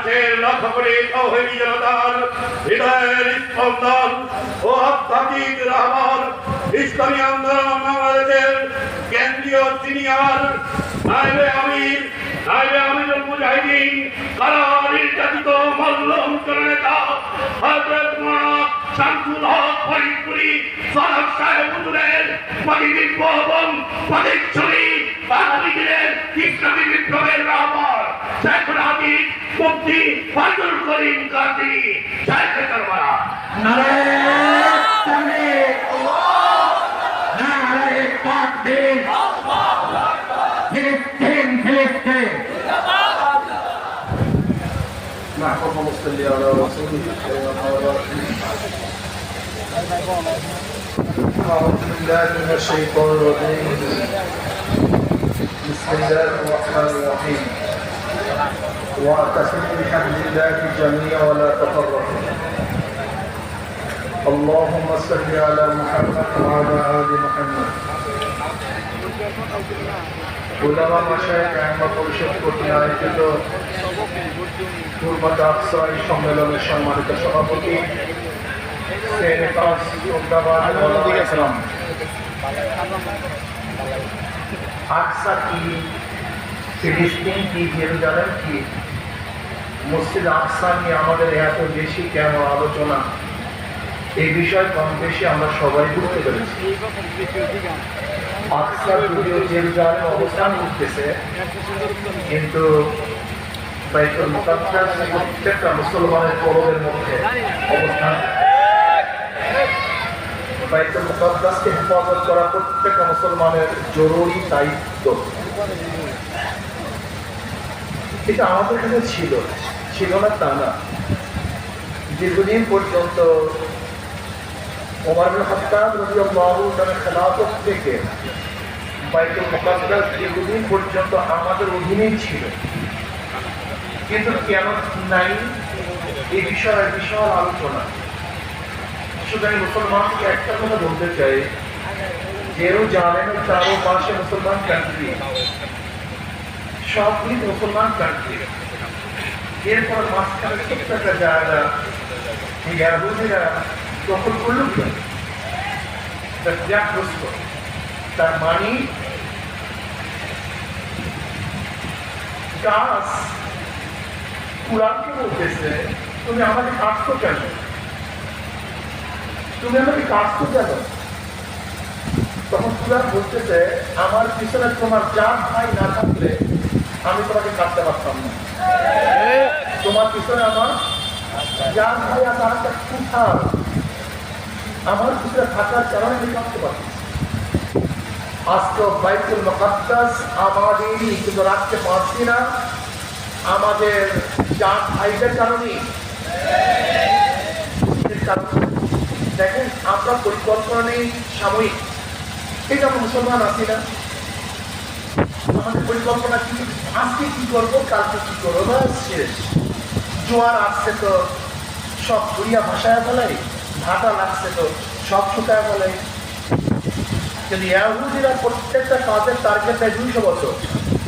বাংলাদেশের লক্ষ কোটি তৌহিদি জনতার হৃদয়ের স্পন্দন ও আধ্যাত্মিক রাহবার ইসলামী আন্দোলন বাংলাদেশের কেন্দ্রীয় সিনিয়র নায়েবে আমিরুল মুজাহিদিন কারা নির্যাতিত মল্লম নেতা হযরত মাওলানা শামসুল হক ফরিদপুরি সালাম সাহেব হুজুরের প্রতিবিম্ব এবং প্রতিচ্ছবি বাঙালিদের ইসলামী বিপ্লবের রাহবার শেখুল হাদিস মুফতি ফজলুল করিম কাদরি শাইখে কারবালা। নারায়ে তাকবীর, নারায়ে তাকবীর, ফিলিস্তিন ফিলিস্তিন। اللهم صل على رسولك أعوذ بالله من الشيطان الرجيم بسم الله الرحمن الرحيم واعتصموا بحبل الله جميعا ولا تفرقوا اللهم صل على محمد وعلى آل محمد উলামা মাশায়েখ আহমদ পরিষদ কর্তৃক আয়োজিত পূর্ব আকসা সম্মেলনের সম্মানিত সভাপতি আকসা কি, ফিলিস্তিন কি, জেরুজালেম কি, মসজিদ আকসা নিয়ে আমাদের এত বেশি কেন আলোচনা, এই বিষয়ে কম বেশি আমরা সবাই বুঝতে পেরেছি। আকসা যদিও জেরুজালেমে অবস্থান করতেছে, কিন্তু বাইতুল মুকাদ্দাস প্রত্যেকটা মুসলমানের কলবের মধ্যে অবস্থান। বাইতুল মুকাদ্দাসকে হেফাজত করা প্রত্যেকটা মুসলমানের জরুরি দায়িত্ব। এটা আমাদের কাছে ছিল না তা না। দীর্ঘদিন পর্যন্ত ওমর ইবনে খাত্তাব রাদিয়াল্লাহু তাআলা খেলাফত থেকে বাইতুল মুকাদ্দাস দীর্ঘদিন পর্যন্ত আমাদের অধীনেই ছিল, কিন্তু কেন নাই এই বিষয়ে বিশাল আলোচনা। শুধু আমি মুসলমানকে একটা কথা বলতে চাই, জেরুজালেমের চারপাশে মুসলমান কান্ট্রি, সবগুলি মুসলমান কান্ট্রি। এরপর মাঝখানে ছোট্ট একটা জায়গা ইয়াহুদিরা দখল করল, তার মানে গাছ কুরআনকে বলতেছে তুমি আমাকে কাটছো কেন, তুমি আমাকে কাটছো কেন? তখন কুরআন বলতেছে আমার পিছনে তোমার জাত ভাই না থাকলে আমি তোমাকে কাটতে পারতাম না। তোমার পিছনে আমার জাত ভাই আর তার একটা কুঠার আমার পিছনে থাকার কারণে আমি কাটতে পারছি। আজকে বাইতুল মুকাদ্দাস আমাদেরই, কিন্তু রাখতে পারছি না আমাদের জাত ভাইদের কারণেই। দেখেন আমরা পরিকল্পনা নেই সাময়িক, ঠিক আমরা মুসলমান আছি না, আমাদের পরিকল্পনা কি আজকে কি করবো কালকে কি করবো, বাস শেষ। জোয়ার আসছে তো সব ঘুরিয়া ভাসায় ফেলাই, ভাটা লাগছে তো সব শুকায় ফেলাই। কিন্তু ইয়াহুদিরা প্রত্যেকটা কাজের টার্গেট দেয় 200 বছর।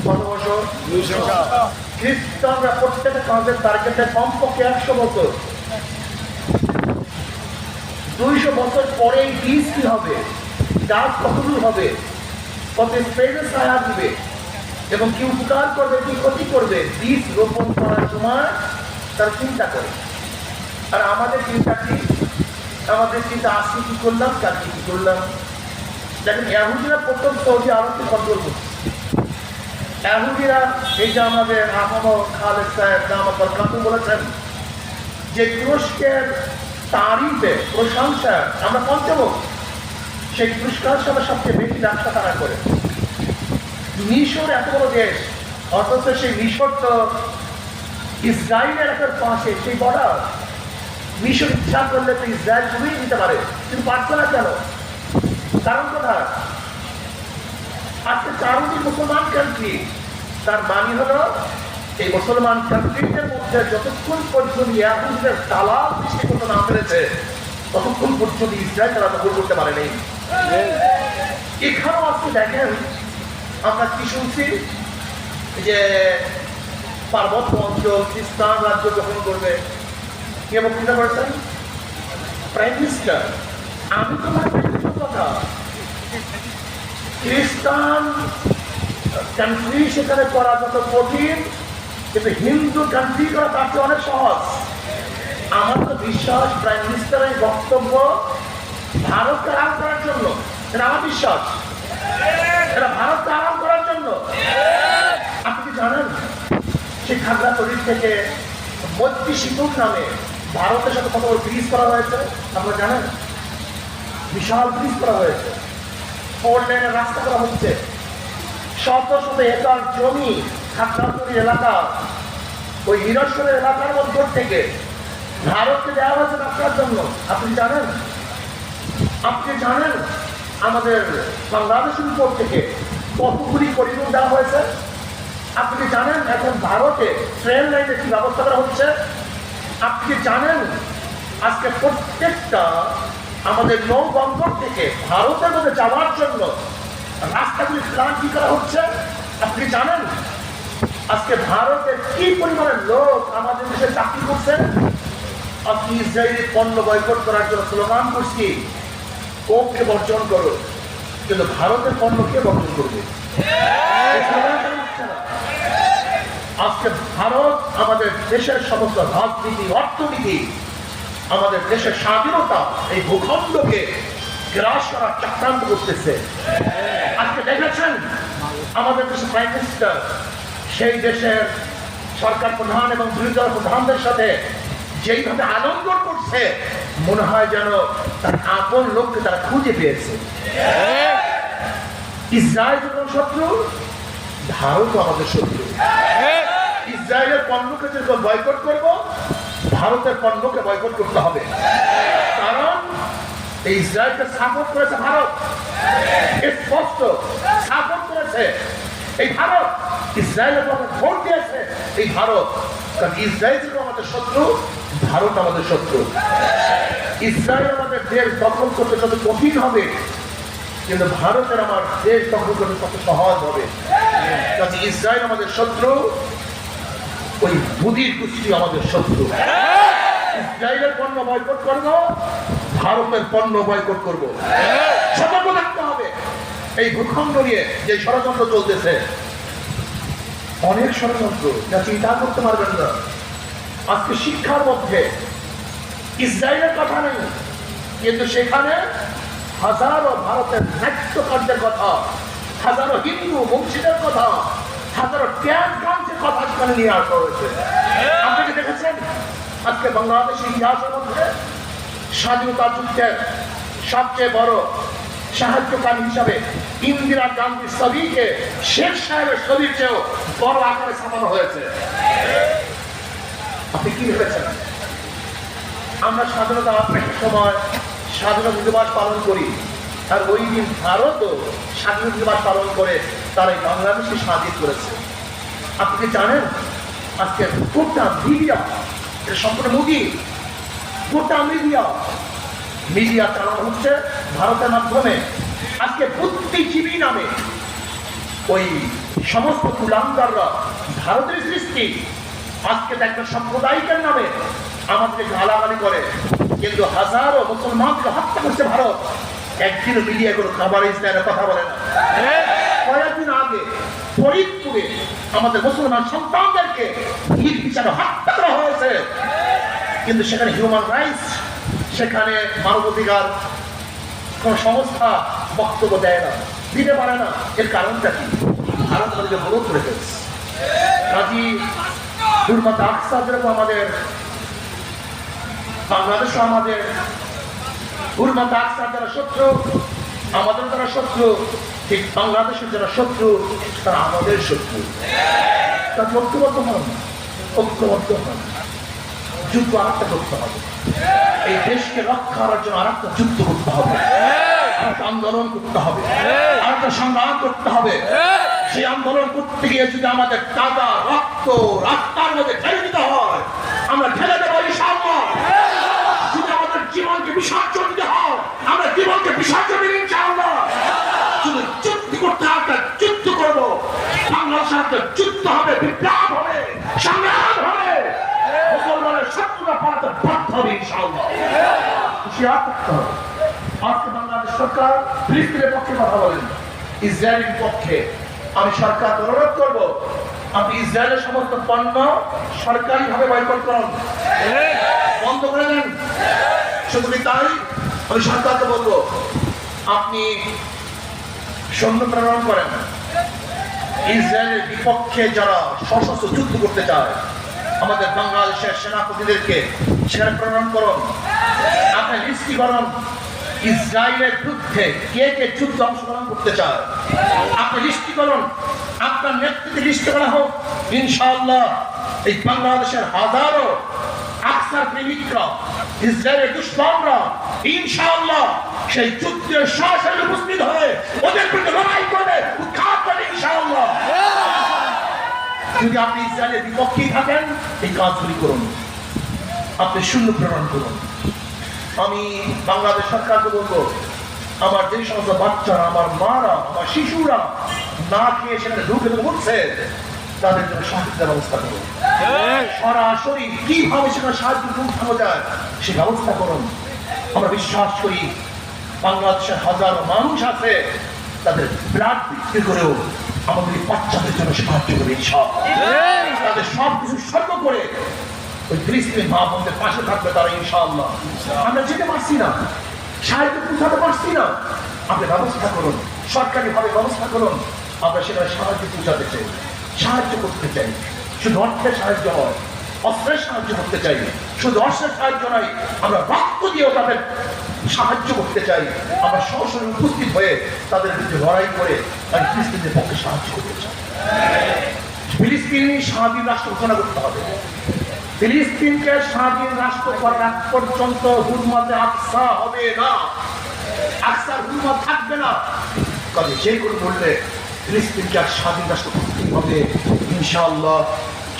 কত বছর? 200। খ্রিস্টানরা প্রত্যেকটা কাজের টার্গেট দেয় কমপক্ষে 100 বছর। 200 বছর পরে বীজ কি হবে, গাছ কতদূর হবে, কত স্পেসে ছায়া দিবে এবং কি উপকার করবে কি ক্ষতি করবে, বীজ রোপণ করার সময় তারা চিন্তা করে। আর আমাদের চিন্তা কি? আমাদের চিন্তা আজকে কি করলাম কালকে কি করলাম। দেখেন ইহুদিরা প্রথম সৌদি আরবকে কন্ট্রোল করছে। ইহুদিরা এই যে আমাদের আহমদ খালেদ সাহেব দামাত বরকাতুহু বলেছেন যে তুরস্কের তারিফে প্রশংসা আমরা পঞ্চমুখ, সেই তুরস্কের সাথে সবচেয়ে বেশি ব্যবসা তারা করে। মিশর এত বড় দেশ, অথচ সেই মিশর তো ইসরায়েলের একটা পাশে, সেই বর্ডার। মিশর ইচ্ছা করলে তো ইসরায়েল ডুবিয়ে দিতে পারে, কিন্তু পারছে না কেন? কারণ কোথায়? আজকে 4টি মুসলমান কান্ট্রি, তার মানে হলো এই মুসলমান কান্ট্রিদের মধ্যে যতক্ষণ পর্যন্ত ইয়াহুদিদের তালা সৃষ্টি করতে না পেরেছে ততক্ষণ পর্যন্ত ইসরায়েল তারা দখল করতে পারেনি। এখানেও আজকে দেখেন আমরা কি শুনছি যে পার্বত্য অঞ্চল খ্রিস্টান রাজ্য গ্রহণ করবে। কে বক্তৃতা করেছেন? Prime minister. আমি তো মনে করি কথা খ্রিস্টান কান্ট্রি সেখানে করা যত কঠিন, কিন্তু হিন্দু কান্ট্রি করা তার চেয়ে অনেক সহজ। আমার তো বিশ্বাস প্রাইম মিনিস্টারের বক্তব্য ভারতকে আরাম করার জন্য, এটা আমার বিশ্বাস, এটা ভারতকে আরাম করার জন্য। আপনি কি জানেন সেই খাগড়াছড়ি থেকে মৈত্রী সেতু নামে ভারতের সাথে কত বড় ব্রিজ করা হয়েছে আপনারা জানেন? বিশাল ব্রিজ করা হয়েছে, 4 লেনের রাস্তা করা হচ্ছে। শত শত একর জমি খাগড়াছড়ি এলাকা, ওই হিরোশ্বরের এলাকার মধ্যে থেকে ভারতকে দেওয়া হয়েছে রাস্তার জন্য। আপনি জানেন? আপনি জানেন আমাদের বাংলাদেশের উপর থেকে কতগুলি করিডোর দেওয়া হয়েছে? আপনি জানেন এখন ভারতে ট্রেন লাইনের কি ব্যবস্থা করা হচ্ছে? আপনি জানেন আজকে প্রত্যেকটা আমাদের নৌবন্দর থেকে ভারতের মধ্যে যাওয়ার জন্য রাস্তাগুলি প্ল্যান কি করা হচ্ছে? আপনি জানেন আজকে ভারতের কি পরিমাণের লোক আমাদের দেশে চাকরি করছে? আপনি ইসরায়েলি পণ্য বয়কট করার জন্য স্লোগান করছি, কোককে বর্জন করো, কিন্তু ভারতের পণ্য কে বর্জন করবে? আজকে ভারত আমাদের দেশের সমস্ত রাজনীতি, অর্থনীতি, আমাদের দেশের স্বাধীনতা, এই ভূখণ্ডকে গ্রাস করার চক্রান্ত করতেছে। আজকে দেখেছেন আমাদের দেশের প্রাইম মিনিস্টার সেই দেশের সরকার প্রধান এবং বিরোধী দল প্রধানদের সাথে যেইভাবে আনন্দ করছে, মনে হয় যেন তার আপন লোককে তারা খুঁজে পেয়েছে। ইসরায়েল যখন শত্রু, ভারতও আমাদের শত্রু। ইসরায়েলের পণ্যকে যখন বয়কট করব, ভারতের পণ্যকে বয়কট করতে হবে, কারণ এই ইসরায়েলকে সাপোর্ট করেছে ভারত, স্পষ্ট সাপোর্ট করেছে এই ভারত। ইসরায়েলের পক্ষে ভোট দিয়েছে এই ভারত, কারণ ইসরায়েল ছিল আমাদের শত্রু, ভারত আমাদের শত্রু। ইসরায়েল আমাদের দেশ দখল করতে যত কঠিন হবে, কিন্তু ভারতের আমার দেশ দখল করতে তত সহজ হবে। কাজে ইসরায়েল আমাদের শত্রু, ওই বুদির গোষ্ঠী আমাদের শত্রু। ইসরায়েলের পণ্য বয়কট করবো, ভারতের পণ্য বয়কট করবো। সতর্ক থাকতে হবে। এই ভূখণ্ড নিয়ে যে ষড়যন্ত্র চলতেছে, অনেক ষড়যন্ত্র যা চিন্তা করতে পারবেন না। আজকে শিক্ষার মধ্যে ইসরায়েলের কথা নেই, কিন্তু সেখানে হাজারো ভারতের নাট্যকারদের কথা, হাজারো হিন্দু বংশীদের কথা, হাজারো ট্যাগের কথা সেখানে নিয়ে আসা হয়েছে। আপনি কি দেখেছেন আজকে বাংলাদেশের ইতিহাসের মধ্যে স্বাধীনতা যুদ্ধের সবচেয়ে বড় সাহায্যকারী হিসাবে ইন্দিরা গান্ধীর ছবিকে শেখ সাহেবের ছবির চেয়েও বড় আকারে ছাপানো হয়েছে। আপনি কি ভেবেছেন আমরা স্বাধীনতা সময় স্বাধীনতা দিবস পালন করি, আর ওই দিন ভারতও স্বাধীনতা দিবস পালন করে তারা এই বাংলাদেশকে স্বাধীন করেছে? আপনি কি জানেন আজকে গোটা মিডিয়া, এটা সম্পূর্ণ মুদি, গোটা মিডিয়া চালানো হচ্ছে ভারতের মাধ্যমে। আজকে বুদ্ধিজীবী নামে ওই সমস্ত কুলাঙ্গাররা ভারতের সৃষ্টি, আজকে একটা সাম্প্রদায়িকের নামে আমাদেরকে গালাগালি করে, কিন্তু হাজারো মুসলমানকে হত্যা করছে ভারত। একদিন মিডিয়া কোনো খাবার ইসলামের কথা বলে না। কয়েকদিন আগে ফরিদপুরে আমাদের মুসলমান সন্তানদেরকে হিসাবে হত্যা করা হয়েছে, কিন্তু সেখানে হিউম্যান রাইটস, সেখানে মানবাধিকার কোন সংস্থা বক্তব্য দেয় না, দিতে পারে না। এর কারণটা কি? ভারত আমাদেরকে বরফ করে ফেলছে। কাজী হুরমাত আকসা যেরকম আমাদের বাংলাদেশও আমাদের হুরমাত আকসা যারা শত্রু, আমাদের যারা শত্রু, ঠিক বাংলাদেশের যারা শত্রু তারা আমাদের শত্রু। তার ঐক্যবদ্ধ হন, ঐক্যবদ্ধ হন, যুদ্ধ আরেকটা করতে হবে। এই দেশকে রক্ষা করার জন্য আরেকটা যুদ্ধ করতে হবে, আরেকটা আন্দোলন করতে হবে, আরেকটা সংগ্রাম করতে হবে। সেই আন্দোলন করতে গিয়ে যদি আমাদের তাজা রক্ত রাস্তার মধ্যে ঢেলে দিতে হয়, আমরা ঢেলে দেবো ইনশাআল্লাহ। যদি আমাদের জীবনকে বিসর্জন দিতে হয়, আমরা জীবনকে বিসর্জন দিই ইনশাআল্লাহ। যদি যুদ্ধ করতে হয়, যুদ্ধ করবো। বাংলাদেশের যুদ্ধ হবে, বিপ্লব হবে। হুঁশিয়ার থাকতে হবে। আজকে বাংলাদেশ সরকার ফিলিস্তিনের পক্ষে কথা বলেন, ইসরায়েলের পক্ষে। আমি সরকারকে অনুরোধ করবো, আপনি ইসরায়েলের সমস্ত পণ্য সরকারিভাবে বয়কট করুন, বন্ধ করে দেন। শুধু কি তাই, আমি সরকারকে বলবো, আপনি সৈন্য প্রেরণ করেন। ইসরায়েলের বিপক্ষে যারা সশস্ত্র যুদ্ধ করতে চায়, আমাদের বাংলাদেশের সেনাপতিদেরকে সেখানে প্রেরণ করুন। আপনি লিস্টি করুন, ইসরায়েলের বিরুদ্ধে কে কে যুদ্ধ অংশগ্রহণ করতে চায়, আপনি লিস্টি করুন। আপনার নেতৃত্বে লিস্টি করা হোক, ইনশাআল্লাহ এই বাংলাদেশের হাজারো আকসার প্রেমিকরা, ইসরায়েলের দুশ্মনরা ইনশাআল্লাহ সেই যুদ্ধের সরাসরি উপস্থিত হয়ে ওদের বিরুদ্ধে লড়াই করে উৎখাত করে ইনশাআল্লাহ। যদি আপনি ইসরায়েলের বিপক্ষেই থাকেন, এই কাজগুলি করুন, আপনি সৈন্য প্রেরণ করুন। আমি বাংলাদেশ সরকারকে বলবো, আমার যে সমস্ত বাচ্চারা, আমার মারা, আমার শিশুরা না খেয়ে সেখানে ঢুকে ঘুরছে, তাদের জন্য সাহায্যের ব্যবস্থা করুন। সরাসরি কিভাবে সেখানে সাহায্য পৌঁছানো যায় সে ব্যবস্থা করুন। আমরা বিশ্বাস করি বাংলাদেশের হাজারো মানুষ আছে, তাদের ব্লাড বিক্রি করেও আমাদের এই বাচ্চাদের জন্য সাহায্য করে, তাদের সব কিছু সর্ব করে ওই ফিলিস্তিনি মা বোনদের পাশে থাকবে তারা ইনশাআল্লাহ। আমরা যেতে পারছি না, সাহায্য পৌঁছাতে পারছি না, আপনি ব্যবস্থা করুন, সরকারিভাবে ব্যবস্থা করুন। আমরা সেখানে সাহায্য পৌঁছাতে চাই, সাহায্য করতে চাই। শুধু অর্থের সাহায্য নয়, অস্ত্রের সাহায্য করতে চাই। শুধু অস্ত্রের সাহায্য নয়, আমরা রক্ত দিয়েও তাদের সাহায্য করতে চাই। আমরা সরাসরি উপস্থিত হয়ে তাদের বিরুদ্ধে লড়াই করে তাই ফিলিস্তিনের পক্ষে সাহায্য করতে চাই। ফিলিস্তিনি স্বাধীন রাষ্ট্র ঘোষণা করতে হবে। ফিলিস্তিনকে স্বাধীন রাষ্ট্র করার আগ পর্যন্ত হুরমাতে আকসা হবে না, আকসার হুরমত থাকবে না। কাজে যে কোনো মূল্যে ফিলিস্তিনকে আর স্বাধীন রাষ্ট্র করতেই হবে ইনশাআল্লাহ।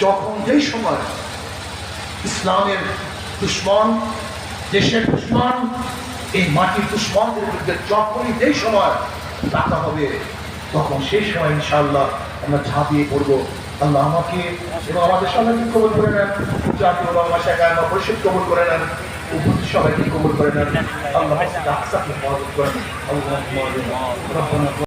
যখন যেই সময় ইসলামের দুশ্মন, দেশের দুশ্মন, এই মাটির দুশ্মনদের বিরুদ্ধে যখনই যেই সময় ডাকা হবে, তখন সেই সময় ইনশাআল্লাহ আমরা ঝাঁপিয়ে পড়বো। আল্লাহ আমাকে এবং আমাদের সবাইকে কবুল করে নেন, জাতীয় বাংলা শাখায় আমরা পরিষদ কবুল করে নেন, উপস্থিত সবাইকে কবুল করে নেন। আল্লাহ আকসাকে মদদ করেন। আল্লাহ